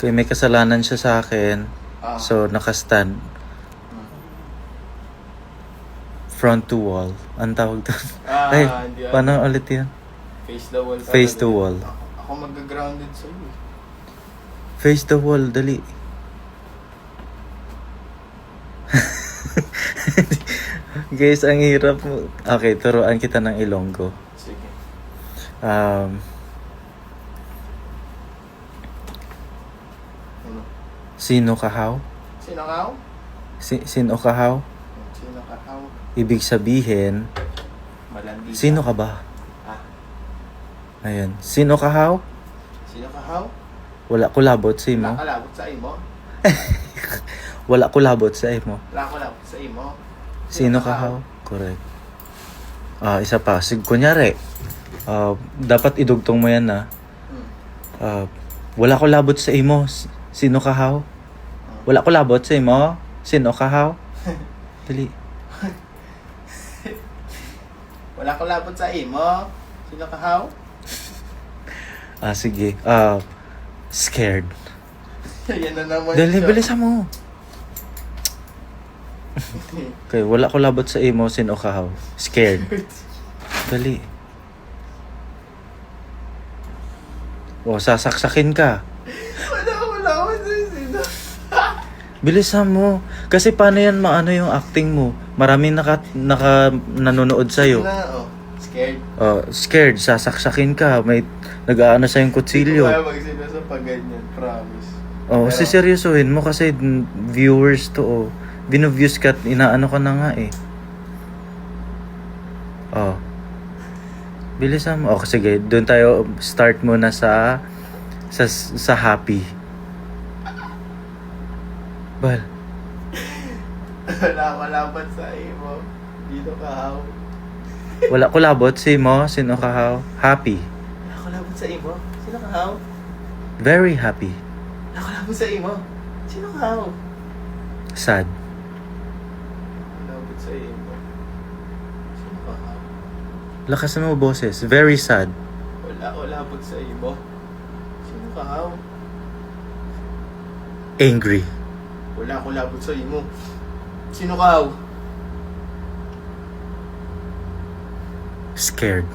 Kaya may kasalanan siya sa akin. So, nakastand. Front to wall. Ang tawag doon. Ay, hindi paano ulit yan? Face the wall. Face the wall. Ako mag-grounded sa'yo. Face the wall, dali. Guys, ang hirap mo. Okay, turuan kita ng Ilonggo. Sige. Ano? Sino kahaw? Sino kahaw? Sino kahaw? Sino kahaw? Ibig sabihin, Malandi. sino ka ba? Ayan. Sino kahaw? Sino kahaw? Wala kulabot sa imo. Nakalabot sa imo. Wala kulabot sa imo. Nakalabot sa imo. Sino kahaw? Correct. Isa pa. Kunyari, dapat idugtong mo yan na. Wala kulabot sa imo. Sino kahaw? Wala kulabot sa imo. Sino kahaw? Dali. Wala ko labot sa imo. Sino kahaw? Sige. Scared. Yan na naman Dali, siya. bilisan mo. Okay, wala ko labot sa imo. Sino kahaw? Scared. Dali. Sasaksakin ka. Wala ko sa sino. Bilisan mo. Kasi paano yan maano yung acting mo? Maraming nanonood sa'yo. Scared. Scared. Sasaksakin ka. May nag-aano sa'yong kutsilyo. Hindi ko kaya magsinasa pag ganyan. Promise. Siseryosohin mo kasi viewers to. Bino-views ka at inaano ka na nga eh. Bilisan mo. Sige. Doon tayo start muna sa happy. Bal. Wala ko labot sa imo. Dito kahaw. Wala ko labot sa imo. Sino kahaw? Happy. Wala ko labot sa imo. Sino kahaw? Very happy. Wala ko labot sa imo. Sino kahaw? Sad. Labot sa imo. Sino kahaw? Lakas mo boses. Very sad. Wala ko labot sa imo. Sino kahaw? Angry. Wala ko labot sa imo. Sino kahaw? Scared.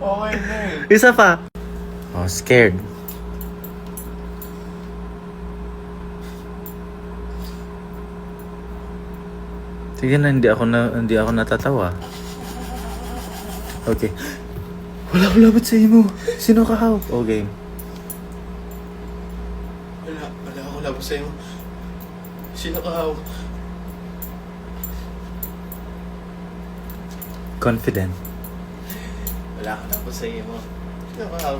Okay na eh. Isa pa. Scared. Sige na, hindi ako natatawa. Okay. Wala ko labot sa imo. Sino kahaw? Okay. Wala ko labot sa imo. Sino kahaw? Confident. Wala ko labot sa imo. Sino kahaw?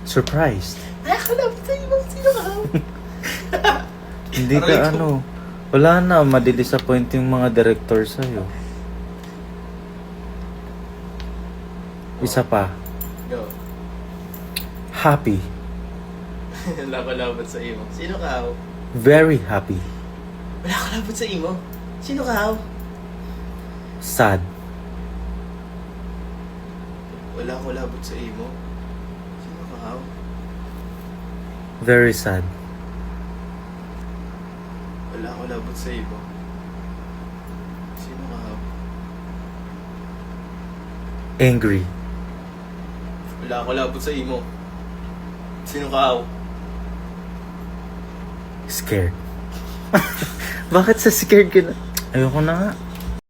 Surprised. Wala ko labot sa imo. Sino kahaw? Hindi ka Aray ko. wala na, madidisappoint yung mga director sa'yo. Isa pa. Go. Happy. Wala ko labot sa imo. Sino kahaw? Very happy. Wala ko labot sa imo. Sino kahaw? Sad. Wala ko labot sa imo. Sino kahaw? Very sad. Wala ko labot sa imo. Sino kahaw? Angry. Wala ko labot sa imo. Sino kahaw? Scared. Bakit sa scared ka na? Ayoko na nga.